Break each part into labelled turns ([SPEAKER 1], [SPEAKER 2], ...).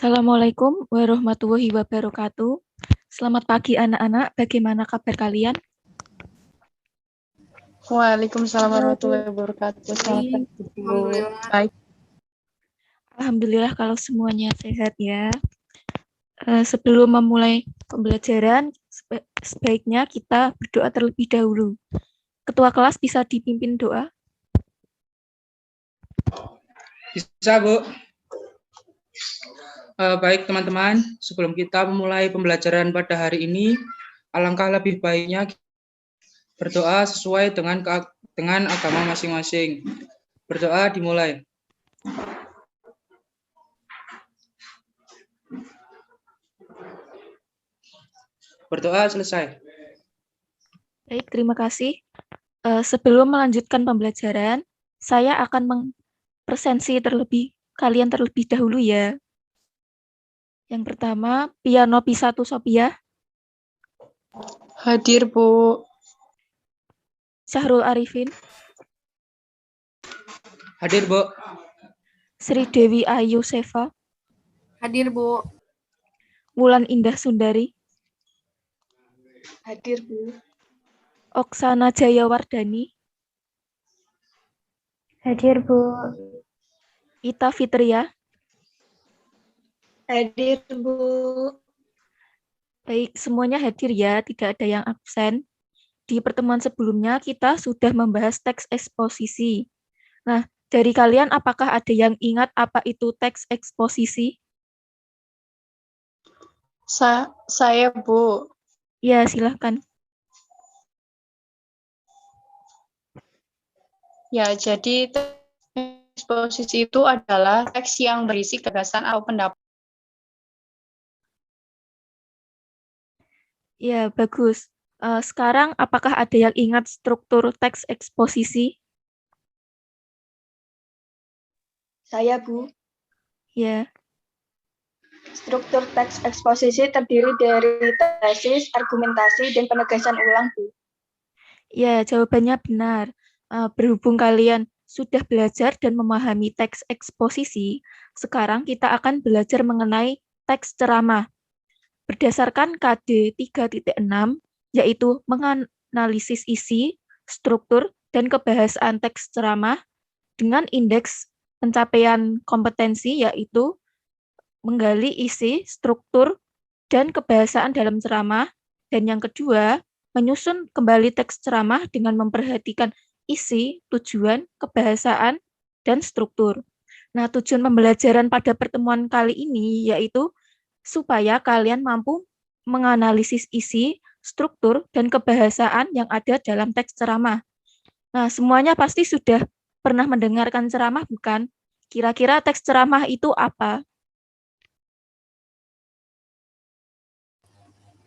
[SPEAKER 1] Assalamualaikum warahmatullahi wabarakatuh. Selamat pagi anak-anak, bagaimana kabar kalian?
[SPEAKER 2] Waalaikumsalam
[SPEAKER 3] Halo,
[SPEAKER 2] warahmatullahi wabarakatuh. Selamat pagi, Bu.
[SPEAKER 3] Alhamdulillah.
[SPEAKER 2] Baik.
[SPEAKER 1] Alhamdulillah kalau semuanya sehat ya. Sebelum memulai pembelajaran, sebaiknya kita berdoa terlebih dahulu. Ketua kelas bisa dipimpin doa?
[SPEAKER 4] Bisa, Bu. Baik, teman-teman. Sebelum kita memulai pembelajaran pada hari ini, alangkah lebih baiknya berdoa sesuai dengan agama masing-masing. Berdoa dimulai. Berdoa selesai.
[SPEAKER 1] Baik, terima kasih. Sebelum melanjutkan pembelajaran, saya akan mempresentasi kalian terlebih dahulu ya. Yang pertama, Piano P1 Sophia.
[SPEAKER 2] Hadir, Bu.
[SPEAKER 1] Syahrul Arifin.
[SPEAKER 4] Hadir, Bu.
[SPEAKER 1] Sri Dewi Ayu Seva.
[SPEAKER 3] Hadir, Bu.
[SPEAKER 1] Wulan Indah Sundari.
[SPEAKER 3] Hadir, Bu.
[SPEAKER 1] Oksana Jayawardani.
[SPEAKER 5] Hadir, Bu.
[SPEAKER 1] Ita Fitria.
[SPEAKER 3] Hadir, Bu.
[SPEAKER 1] Baik, semuanya hadir ya, tidak ada yang absen. Di pertemuan sebelumnya kita sudah membahas teks eksposisi. Nah, dari kalian apakah ada yang ingat apa itu teks eksposisi?
[SPEAKER 2] Saya, Bu.
[SPEAKER 1] Ya, silahkan.
[SPEAKER 2] Ya, jadi eksposisi itu adalah teks yang berisi gagasan atau pendapat.
[SPEAKER 1] Ya, bagus. Sekarang apakah ada yang ingat struktur teks eksposisi?
[SPEAKER 3] Saya, Bu.
[SPEAKER 1] Ya,
[SPEAKER 3] Struktur teks eksposisi terdiri dari tesis, argumentasi, dan penegasan ulang, Bu.
[SPEAKER 1] ya, jawabannya benar. Berhubung kalian sudah belajar dan memahami teks eksposisi, sekarang kita akan belajar mengenai teks ceramah. Berdasarkan KD 3.6, yaitu menganalisis isi, struktur, dan kebahasaan teks ceramah dengan indeks pencapaian kompetensi, yaitu menggali isi, struktur, dan kebahasaan dalam ceramah. Dan yang kedua, menyusun kembali teks ceramah dengan memperhatikan isi, tujuan, kebahasaan, dan struktur. Nah, tujuan pembelajaran pada pertemuan kali ini yaitu supaya kalian mampu menganalisis isi, struktur, dan kebahasaan yang ada dalam teks ceramah. Nah, semuanya pasti sudah pernah mendengarkan ceramah, bukan? Kira-kira teks ceramah itu apa?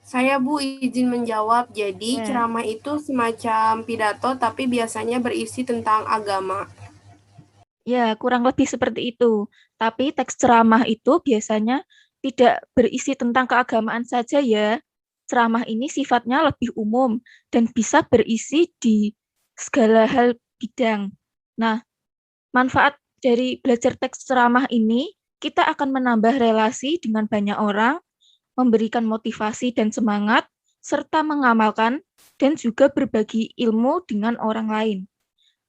[SPEAKER 6] Saya, Bu, izin menjawab. Jadi,
[SPEAKER 1] Ya.
[SPEAKER 6] ceramah itu semacam pidato, tapi biasanya berisi tentang agama.
[SPEAKER 1] Ya, kurang lebih seperti itu. Tapi teks ceramah itu biasanya tidak berisi tentang keagamaan saja ya. Ceramah ini sifatnya lebih umum dan bisa berisi di segala hal bidang. Nah, manfaat dari belajar teks ceramah ini, kita akan menambah relasi dengan banyak orang, memberikan motivasi dan semangat, serta mengamalkan dan juga berbagi ilmu dengan orang lain.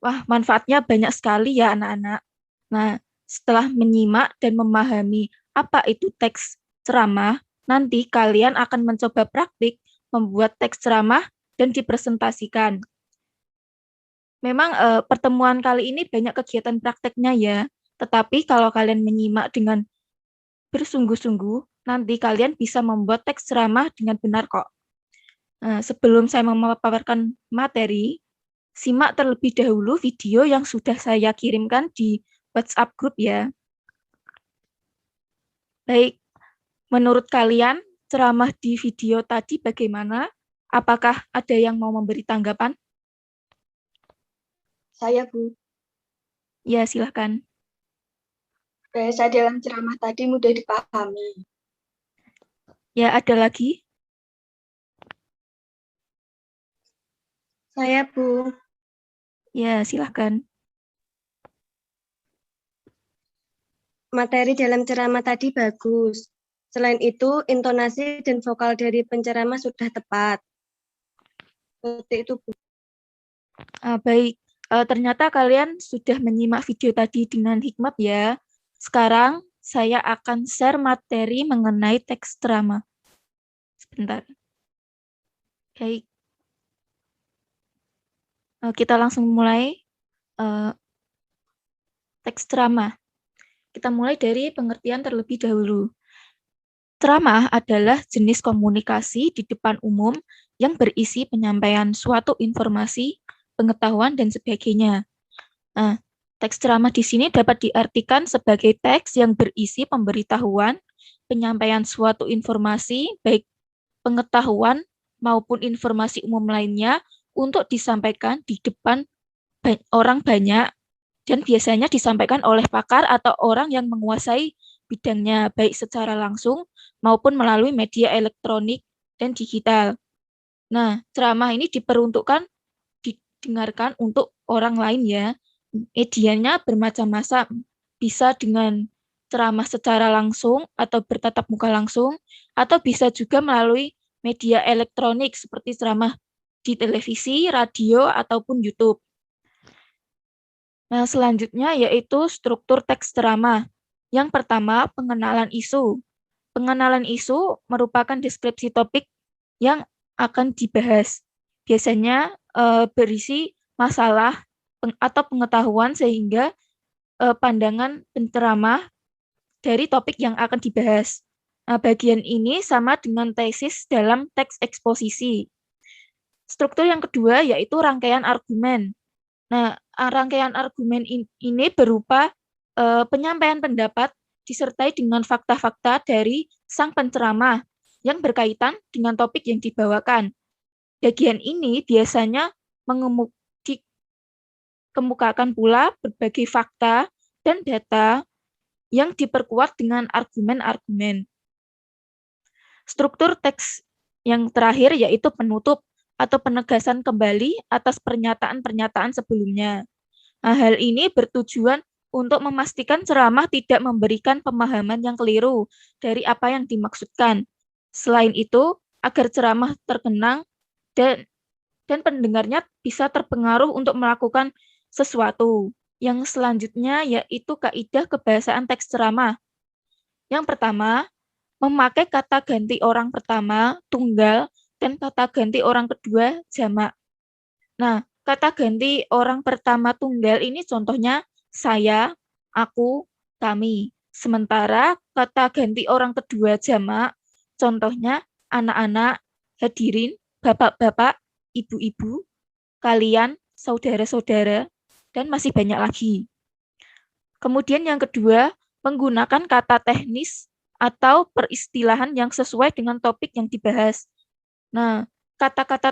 [SPEAKER 1] Wah, manfaatnya banyak sekali ya anak-anak. Nah, setelah menyimak dan memahami apa itu teks ceramah, nanti kalian akan mencoba praktik membuat teks ceramah dan dipresentasikan. Memang pertemuan kali ini banyak kegiatan prakteknya ya, tetapi kalau kalian menyimak dengan bersungguh-sungguh, nanti kalian bisa membuat teks ceramah dengan benar kok. Nah, sebelum saya memaparkan materi, simak terlebih dahulu video yang sudah saya kirimkan di WhatsApp grup ya. Baik, menurut kalian ceramah di video tadi bagaimana? Apakah ada yang mau memberi tanggapan?
[SPEAKER 3] Saya, Bu.
[SPEAKER 1] Ya, silahkan.
[SPEAKER 3] Bahasa dalam ceramah tadi mudah dipahami.
[SPEAKER 1] Ya, ada lagi?
[SPEAKER 3] Saya, Bu.
[SPEAKER 1] Ya, silahkan.
[SPEAKER 5] Materi dalam ceramah tadi bagus. Selain itu, intonasi dan vokal dari penceramah sudah tepat. Seperti itu, Bu.
[SPEAKER 1] Baik, ternyata kalian sudah menyimak video tadi dengan hikmat ya. Sekarang saya akan share materi mengenai teks ceramah. Sebentar. Baik. Kita langsung mulai teks ceramah. Kita mulai dari pengertian terlebih dahulu. Ceramah adalah jenis komunikasi di depan umum yang berisi penyampaian suatu informasi, pengetahuan, dan sebagainya. Nah, teks ceramah di sini dapat diartikan sebagai teks yang berisi pemberitahuan, penyampaian suatu informasi, baik pengetahuan maupun informasi umum lainnya, untuk disampaikan di depan orang banyak, dan biasanya disampaikan oleh pakar atau orang yang menguasai bidangnya, baik secara langsung maupun melalui media elektronik dan digital. Nah, ceramah ini diperuntukkan didengarkan untuk orang lain ya. Medianya bermacam-macam, bisa dengan ceramah secara langsung atau bertatap muka langsung, atau bisa juga melalui media elektronik seperti ceramah di televisi, radio, ataupun YouTube. Nah, selanjutnya yaitu struktur teks ceramah. Yang pertama, pengenalan isu. Pengenalan isu merupakan deskripsi topik yang akan dibahas. Biasanya berisi masalah atau pengetahuan sehingga pandangan penceramah dari topik yang akan dibahas. Nah, bagian ini sama dengan tesis dalam teks eksposisi. Struktur yang kedua yaitu rangkaian argumen. Nah, rangkaian argumen ini berupa penyampaian pendapat disertai dengan fakta-fakta dari sang penceramah yang berkaitan dengan topik yang dibawakan. Bagian ini biasanya dikemukakan pula berbagai fakta dan data yang diperkuat dengan argumen-argumen. Struktur teks yang terakhir yaitu penutup atau penegasan kembali atas pernyataan-pernyataan sebelumnya. Nah, hal ini bertujuan untuk memastikan ceramah tidak memberikan pemahaman yang keliru dari apa yang dimaksudkan. Selain itu, agar ceramah terkenang dan pendengarnya bisa terpengaruh untuk melakukan sesuatu. Yang selanjutnya yaitu kaidah kebahasaan teks ceramah. Yang pertama, memakai kata ganti orang pertama, tunggal, dan kata ganti orang kedua, jamak. Nah, kata ganti orang pertama tunggal ini contohnya saya, aku, kami. Sementara kata ganti orang kedua jamak, contohnya anak-anak, hadirin, bapak-bapak, ibu-ibu, kalian, saudara-saudara, dan masih banyak lagi. Kemudian yang kedua, menggunakan kata teknis atau peristilahan yang sesuai dengan topik yang dibahas. Nah, kata-kata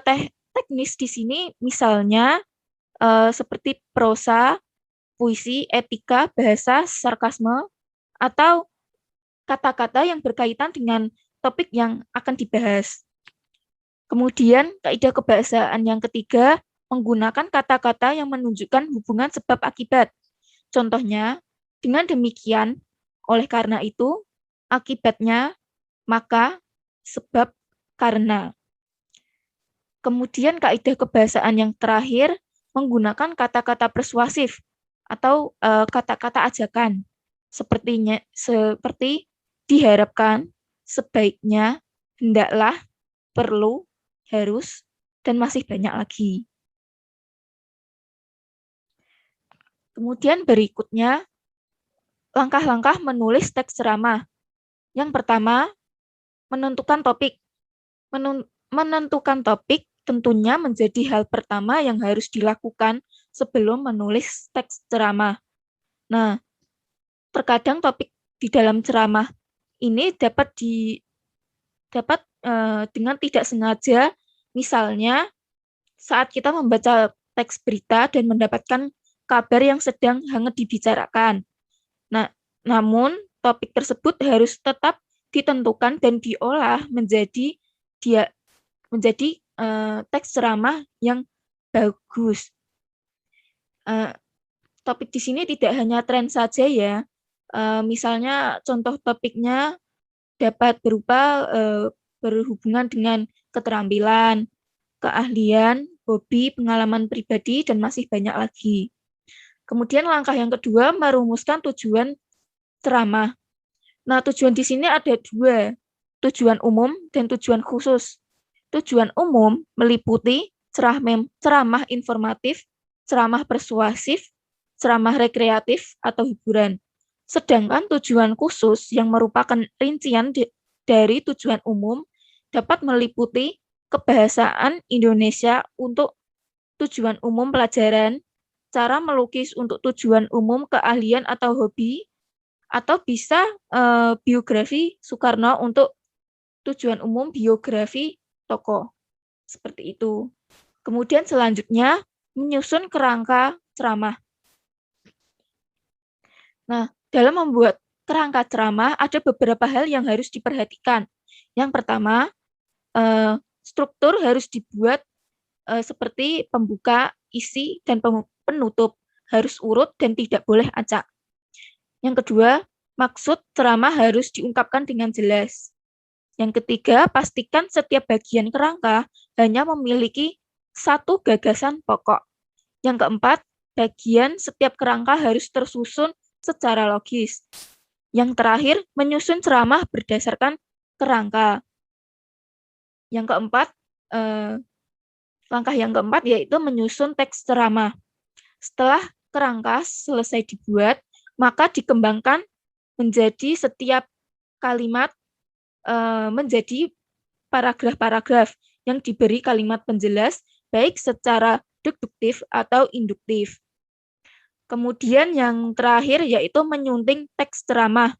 [SPEAKER 1] teknis di sini misalnya seperti prosa, puisi, etika, bahasa, sarkasme, atau kata-kata yang berkaitan dengan topik yang akan dibahas. Kemudian, kaidah kebahasaan yang ketiga, menggunakan kata-kata yang menunjukkan hubungan sebab akibat. Contohnya, dengan demikian, oleh karena itu, akibatnya, maka, sebab, karena. Kemudian kaidah kebahasaan yang terakhir, menggunakan kata-kata persuasif atau kata-kata ajakan. Seperti diharapkan, sebaiknya, hendaklah, perlu, harus, dan masih banyak lagi. Kemudian berikutnya, langkah-langkah menulis teks ceramah. Yang pertama, menentukan topik. Menentukan topik tentunya menjadi hal pertama yang harus dilakukan sebelum menulis teks ceramah. Nah, terkadang topik di dalam ceramah ini dapat dengan tidak sengaja, misalnya saat kita membaca teks berita dan mendapatkan kabar yang sedang hangat dibicarakan. Nah, namun topik tersebut harus tetap ditentukan dan diolah menjadi teks ceramah yang bagus. Topik di sini tidak hanya tren saja ya, Misalnya contoh topiknya dapat berupa berhubungan dengan keterampilan, keahlian, hobi, pengalaman pribadi, dan masih banyak lagi. Kemudian langkah yang kedua, merumuskan tujuan ceramah. Nah, tujuan di sini ada dua, tujuan umum dan tujuan khusus. Tujuan umum meliputi ceramah informatif, ceramah persuasif, ceramah rekreatif, atau hiburan. Sedangkan tujuan khusus yang merupakan rincian dari tujuan umum dapat meliputi kebahasaan Indonesia untuk tujuan umum pelajaran, cara melukis untuk tujuan umum keahlian atau hobi, atau bisa biografi Soekarno untuk tujuan umum biografi tokoh. Seperti itu. Kemudian selanjutnya menyusun kerangka ceramah. Nah, dalam membuat kerangka ceramah ada beberapa hal yang harus diperhatikan. Yang pertama, struktur harus dibuat seperti pembuka, isi, dan penutup. Harus urut dan tidak boleh acak. Yang kedua, maksud ceramah harus diungkapkan dengan jelas. Yang ketiga, pastikan setiap bagian kerangka hanya memiliki satu gagasan pokok. Yang keempat, bagian setiap kerangka harus tersusun secara logis. Yang terakhir, menyusun ceramah berdasarkan kerangka. Yang keempat, langkah yang keempat yaitu menyusun teks ceramah. Setelah kerangka selesai dibuat, maka dikembangkan menjadi setiap kalimat menjadi paragraf-paragraf yang diberi kalimat penjelas baik secara deduktif atau induktif. Kemudian yang terakhir yaitu menyunting teks ceramah.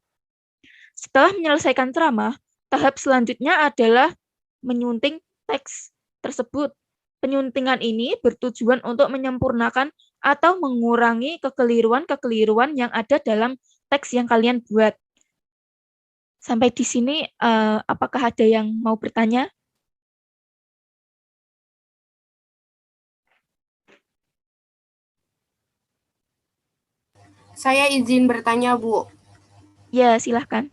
[SPEAKER 1] Setelah menyelesaikan ceramah, tahap selanjutnya adalah menyunting teks tersebut. Penyuntingan ini bertujuan untuk menyempurnakan atau mengurangi kekeliruan-kekeliruan yang ada dalam teks yang kalian buat. Sampai di sini, apakah ada yang mau bertanya?
[SPEAKER 6] Saya izin bertanya, Bu.
[SPEAKER 1] Ya, silahkan.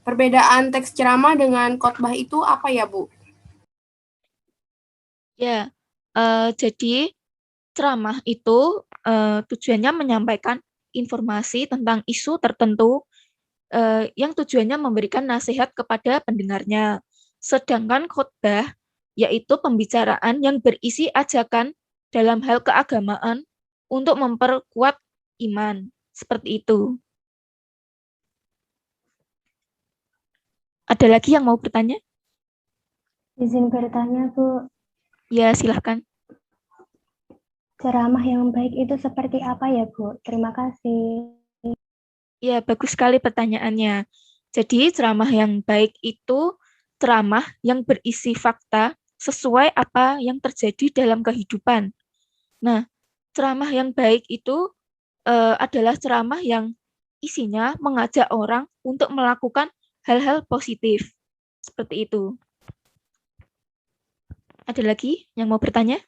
[SPEAKER 6] Perbedaan teks ceramah dengan khotbah itu apa ya, Bu?
[SPEAKER 1] Ya, jadi ceramah itu tujuannya menyampaikan informasi tentang isu tertentu yang tujuannya memberikan nasihat kepada pendengarnya. Sedangkan khotbah yaitu pembicaraan yang berisi ajakan dalam hal keagamaan untuk memperkuat iman. Seperti itu. Ada lagi yang mau bertanya?
[SPEAKER 7] Izin bertanya, Bu.
[SPEAKER 1] Ya, silahkan.
[SPEAKER 7] Ceramah yang baik itu seperti apa ya, Bu? Terima kasih.
[SPEAKER 1] Ya, bagus sekali pertanyaannya. Jadi, ceramah yang baik itu ceramah yang berisi fakta sesuai apa yang terjadi dalam kehidupan. Nah, ceramah yang baik itu adalah ceramah yang isinya mengajak orang untuk melakukan hal-hal positif. Seperti itu. Ada lagi yang mau bertanya?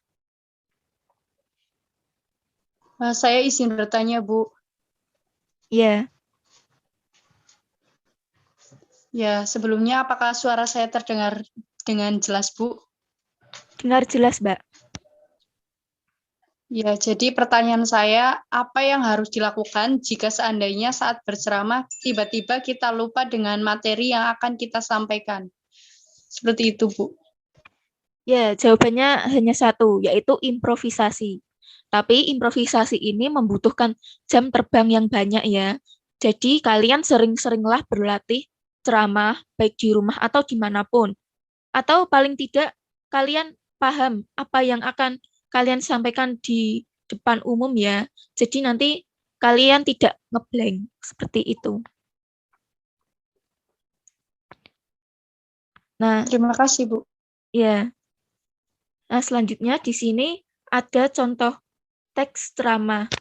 [SPEAKER 2] Saya izin bertanya, Bu.
[SPEAKER 1] Ya.
[SPEAKER 2] Ya, sebelumnya apakah suara saya terdengar dengan jelas, Bu?
[SPEAKER 1] Dengar jelas, Mbak.
[SPEAKER 2] Ya, jadi pertanyaan saya, apa yang harus dilakukan jika seandainya saat berceramah tiba-tiba kita lupa dengan materi yang akan kita sampaikan? Seperti itu, Bu.
[SPEAKER 1] Ya, jawabannya hanya satu, yaitu improvisasi. Tapi improvisasi ini membutuhkan jam terbang yang banyak ya. Jadi kalian sering-seringlah berlatih ceramah, baik di rumah atau dimanapun. Atau paling tidak kalian paham apa yang akan kalian sampaikan di depan umum ya. Jadi nanti kalian tidak ngeblank seperti itu. Nah,
[SPEAKER 2] terima kasih, Bu.
[SPEAKER 1] Ya. Nah, selanjutnya di sini ada contoh teks ceramah.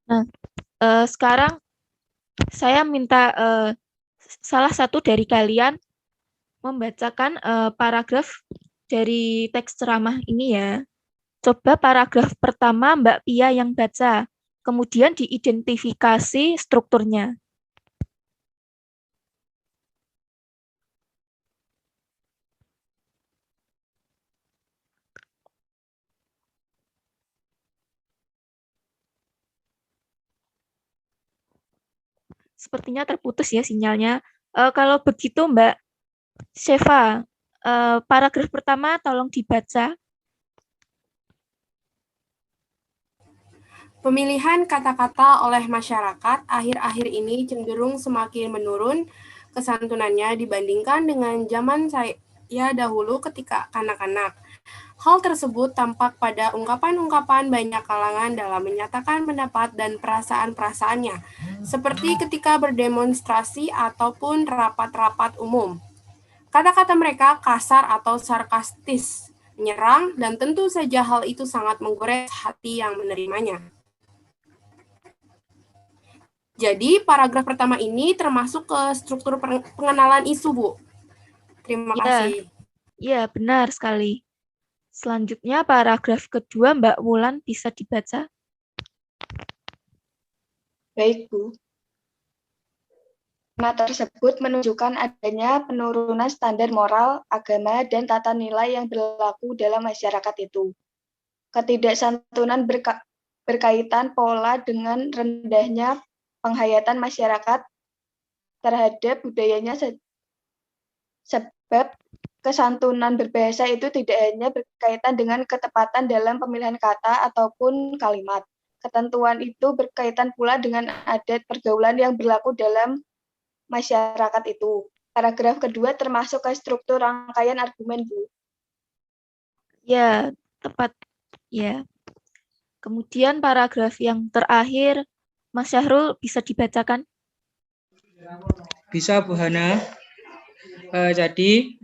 [SPEAKER 1] Nah, sekarang saya minta salah satu dari kalian membacakan paragraf dari teks ceramah ini ya. Coba paragraf pertama Mbak Pia yang baca, kemudian diidentifikasi strukturnya. Sepertinya terputus ya sinyalnya. Kalau begitu Mbak Sheva, paragraf pertama tolong dibaca.
[SPEAKER 6] Pemilihan kata-kata oleh masyarakat akhir-akhir ini cenderung semakin menurun kesantunannya dibandingkan dengan zaman saya dahulu ketika kanak-kanak. Hal tersebut tampak pada ungkapan-ungkapan banyak kalangan dalam menyatakan pendapat dan perasaan-perasaannya, seperti ketika berdemonstrasi ataupun rapat-rapat umum. Kata-kata mereka kasar atau sarkastis, menyerang, dan tentu saja hal itu sangat menggores hati yang menerimanya. Jadi, paragraf pertama ini termasuk ke struktur pengenalan isu, Bu. Terima kasih.
[SPEAKER 1] Ya, benar sekali. Selanjutnya, paragraf kedua, Mbak Wulan bisa dibaca.
[SPEAKER 3] Baik, Bu. Tema tersebut menunjukkan adanya penurunan standar moral, agama, dan tata nilai yang berlaku dalam masyarakat itu. Ketidaksantunan berkaitan pola dengan rendahnya penghayatan masyarakat terhadap budayanya sebab kesantunan berbahasa itu tidak hanya berkaitan dengan ketepatan dalam pemilihan kata ataupun kalimat. Ketentuan itu berkaitan pula dengan adat pergaulan yang berlaku dalam masyarakat itu. Paragraf kedua termasuk ke struktur rangkaian argumen, Bu.
[SPEAKER 1] Ya, tepat. Ya. Kemudian paragraf yang terakhir, Mas Syahrul bisa dibacakan?
[SPEAKER 4] Bisa, Bu Hana. Jadi,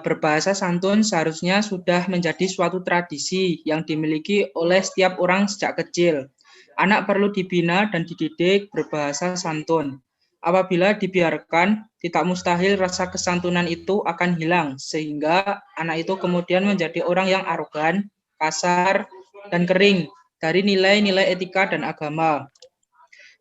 [SPEAKER 4] berbahasa santun seharusnya sudah menjadi suatu tradisi yang dimiliki oleh setiap orang sejak kecil. Anak perlu dibina dan dididik berbahasa santun. Apabila dibiarkan, tidak mustahil rasa kesantunan itu akan hilang, sehingga anak itu kemudian menjadi orang yang arogan, kasar, dan kering dari nilai-nilai etika dan agama.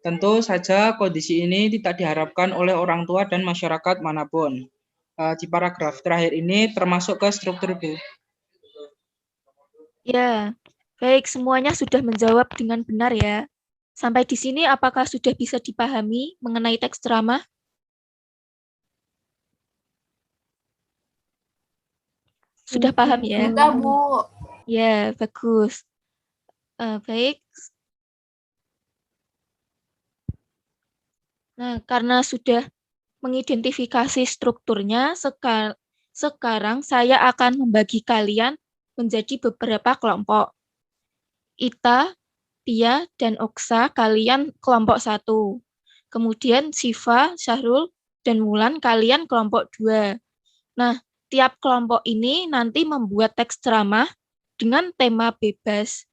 [SPEAKER 4] Tentu saja kondisi ini tidak diharapkan oleh orang tua dan masyarakat manapun. Di paragraf terakhir ini termasuk ke struktur, Bu.
[SPEAKER 1] Ya, baik, semuanya sudah menjawab dengan benar ya. Sampai di sini apakah sudah bisa dipahami mengenai teks ceramah? Sudah paham ya?
[SPEAKER 6] Sudah, Bu.
[SPEAKER 1] Ya, bagus. Baik. Nah, karena sudah mengidentifikasi strukturnya, sekarang saya akan membagi kalian menjadi beberapa kelompok. Ita, Pia, dan Oksa, kalian kelompok 1. Kemudian Siva, Syahrul, dan Wulan, kalian kelompok 2. Nah, tiap kelompok ini nanti membuat teks ceramah dengan tema bebas.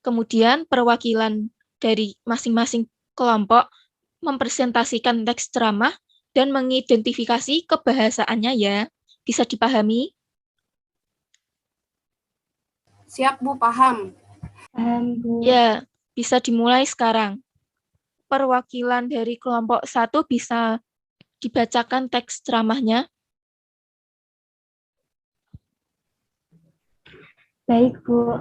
[SPEAKER 1] Kemudian perwakilan dari masing-masing kelompok mempresentasikan teks ceramah dan mengidentifikasi kebahasaannya ya. Bisa dipahami?
[SPEAKER 6] Siap, Bu, paham.
[SPEAKER 7] Bu.
[SPEAKER 1] Ya, bisa dimulai sekarang. Perwakilan dari kelompok 1 bisa dibacakan teks ceramahnya.
[SPEAKER 7] Baik, Bu.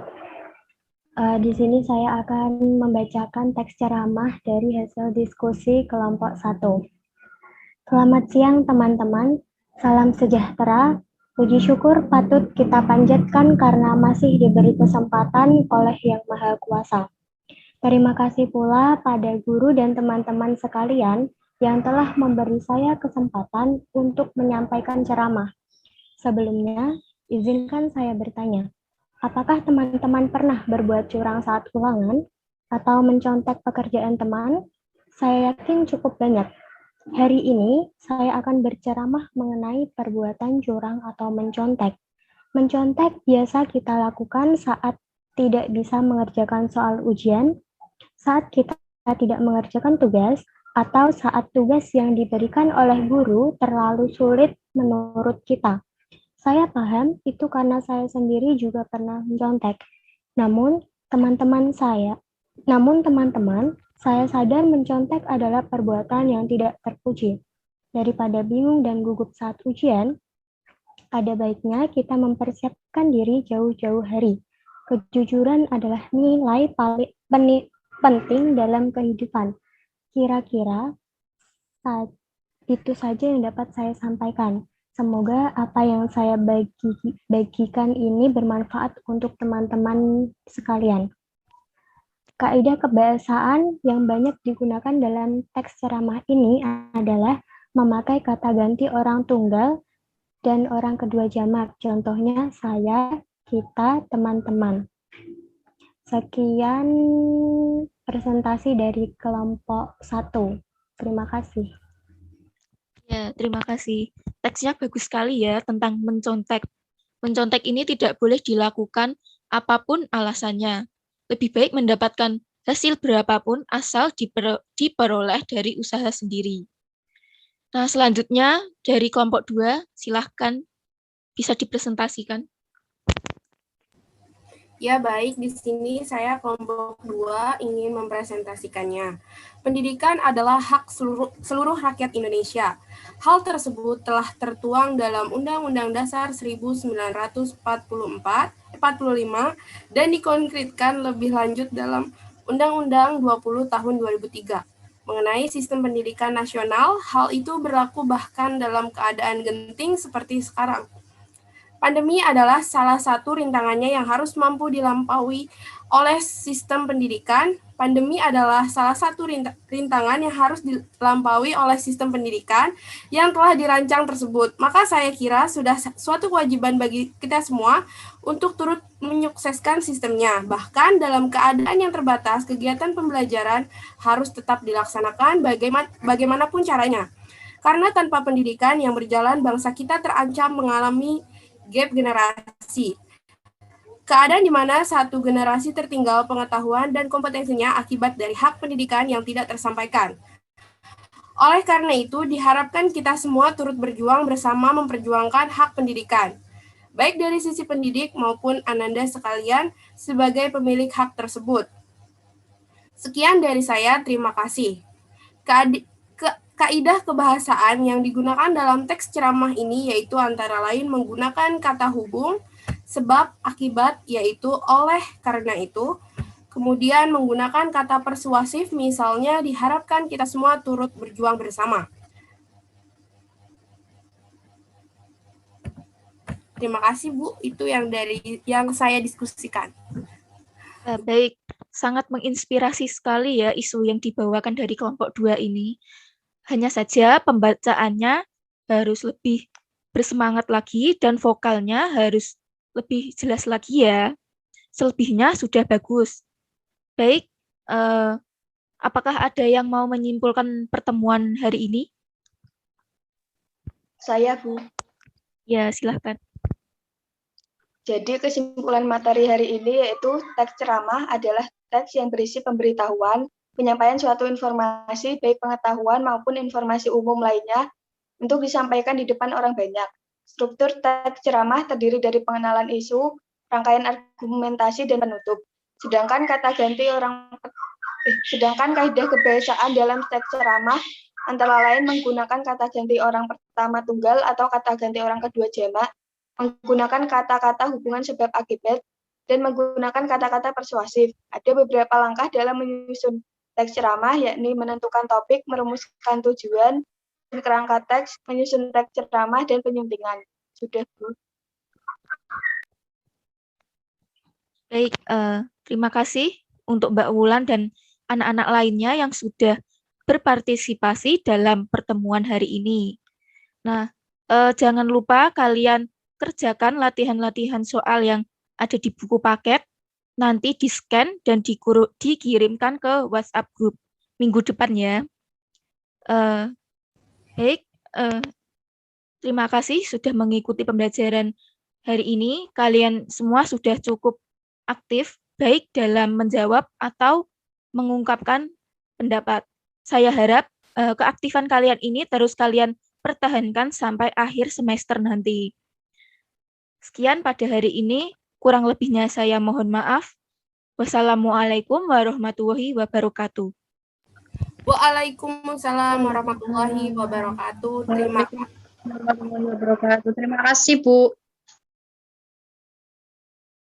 [SPEAKER 7] Di sini saya akan membacakan teks ceramah dari hasil diskusi kelompok 1. Selamat siang teman-teman, salam sejahtera, puji syukur patut kita panjatkan karena masih diberi kesempatan oleh Yang Maha Kuasa. Terima kasih pula pada guru dan teman-teman sekalian yang telah memberi saya kesempatan untuk menyampaikan ceramah. Sebelumnya, izinkan saya bertanya. Apakah teman-teman pernah berbuat curang saat ulangan atau mencontek pekerjaan teman? Saya yakin cukup banyak. Hari ini saya akan berceramah mengenai perbuatan curang atau mencontek. Mencontek biasa kita lakukan saat tidak bisa mengerjakan soal ujian, saat kita tidak mengerjakan tugas, atau saat tugas yang diberikan oleh guru terlalu sulit menurut kita. Saya paham itu karena saya sendiri juga pernah mencontek. Namun, teman-teman, saya sadar mencontek adalah perbuatan yang tidak terpuji. Daripada bingung dan gugup saat ujian, ada baiknya kita mempersiapkan diri jauh-jauh hari. Kejujuran adalah nilai paling penting dalam kehidupan. Kira-kira itu saja yang dapat saya sampaikan. Semoga apa yang saya bagikan ini bermanfaat untuk teman-teman sekalian. Kaidah kebahasaan yang banyak digunakan dalam teks ceramah ini adalah memakai kata ganti orang tunggal dan orang kedua jamak. Contohnya saya, kita, teman-teman. Sekian presentasi dari kelompok 1. Terima kasih.
[SPEAKER 1] Ya, terima kasih. Teksnya bagus sekali ya tentang mencontek. Mencontek ini tidak boleh dilakukan apapun alasannya. Lebih baik mendapatkan hasil berapapun asal diperoleh dari usaha sendiri. Nah, selanjutnya dari kelompok 2, silahkan bisa dipresentasikan.
[SPEAKER 6] Ya, baik. Di sini saya kelompok 2 ingin mempresentasikannya. Pendidikan adalah hak seluruh rakyat Indonesia. Hal tersebut telah tertuang dalam Undang-Undang Dasar 1945 dan dikonkretkan lebih lanjut dalam Undang-Undang 20 tahun 2003. Mengenai sistem pendidikan nasional, hal itu berlaku bahkan dalam keadaan genting seperti sekarang. Pandemi adalah salah satu rintangannya yang harus mampu dilampaui oleh sistem pendidikan. Pandemi adalah salah satu rintangan yang harus dilampaui oleh sistem pendidikan yang telah dirancang tersebut. Maka saya kira sudah suatu kewajiban bagi kita semua untuk turut menyukseskan sistemnya. Bahkan dalam keadaan yang terbatas, kegiatan pembelajaran harus tetap dilaksanakan bagaimanapun caranya. Karena tanpa pendidikan yang berjalan, bangsa kita terancam mengalami gap generasi. Keadaan di mana satu generasi tertinggal pengetahuan dan kompetensinya akibat dari hak pendidikan yang tidak tersampaikan. Oleh karena itu, diharapkan kita semua turut berjuang bersama memperjuangkan hak pendidikan, baik dari sisi pendidik maupun Ananda sekalian sebagai pemilik hak tersebut. Sekian dari saya, terima kasih. Kaidah kebahasaan yang digunakan dalam teks ceramah ini yaitu antara lain menggunakan kata hubung, sebab, akibat, yaitu oleh, karena itu. Kemudian menggunakan kata persuasif, misalnya diharapkan kita semua turut berjuang bersama. Terima kasih Bu, itu yang saya diskusikan.
[SPEAKER 1] Baik, sangat menginspirasi sekali ya isu yang dibawakan dari kelompok 2 ini. Hanya saja pembacaannya harus lebih bersemangat lagi dan vokalnya harus lebih jelas lagi ya. Selebihnya sudah bagus. Baik, apakah ada yang mau menyimpulkan pertemuan hari ini?
[SPEAKER 3] Saya, Bu.
[SPEAKER 1] Ya, silahkan.
[SPEAKER 3] Jadi kesimpulan materi hari ini yaitu teks ceramah adalah teks yang berisi pemberitahuan, penyampaian suatu informasi, baik pengetahuan maupun informasi umum lainnya, untuk disampaikan di depan orang banyak. Struktur teks ceramah terdiri dari pengenalan isu, rangkaian argumentasi, dan penutup. Sedangkan kaidah kebahasaan dalam teks ceramah antara lain menggunakan kata ganti orang pertama tunggal atau kata ganti orang kedua jamak, menggunakan kata-kata hubungan sebab akibat, dan menggunakan kata-kata persuasif. Ada beberapa langkah dalam menyusun teks ceramah, yakni menentukan topik, merumuskan tujuan, kerangka teks, menyusun teks ceramah, dan penyuntingan. Sudah, Bu.
[SPEAKER 1] Baik, terima kasih untuk Mbak Wulan dan anak-anak lainnya yang sudah berpartisipasi dalam pertemuan hari ini. Nah, jangan lupa kalian kerjakan latihan-latihan soal yang ada di buku paket, nanti di-scan dan dikirimkan ke WhatsApp group minggu depan ya. Baik, terima kasih sudah mengikuti pembelajaran hari ini. Kalian semua sudah cukup aktif, baik dalam menjawab atau mengungkapkan pendapat. Saya harap keaktifan kalian ini terus kalian pertahankan sampai akhir semester nanti. Sekian pada hari ini, kurang lebihnya saya mohon maaf. Wassalamualaikum warahmatullahi wabarakatuh.
[SPEAKER 6] Waalaikumsalam warahmatullahi wabarakatuh. Terima kasih.
[SPEAKER 2] Terima kasih, Bu.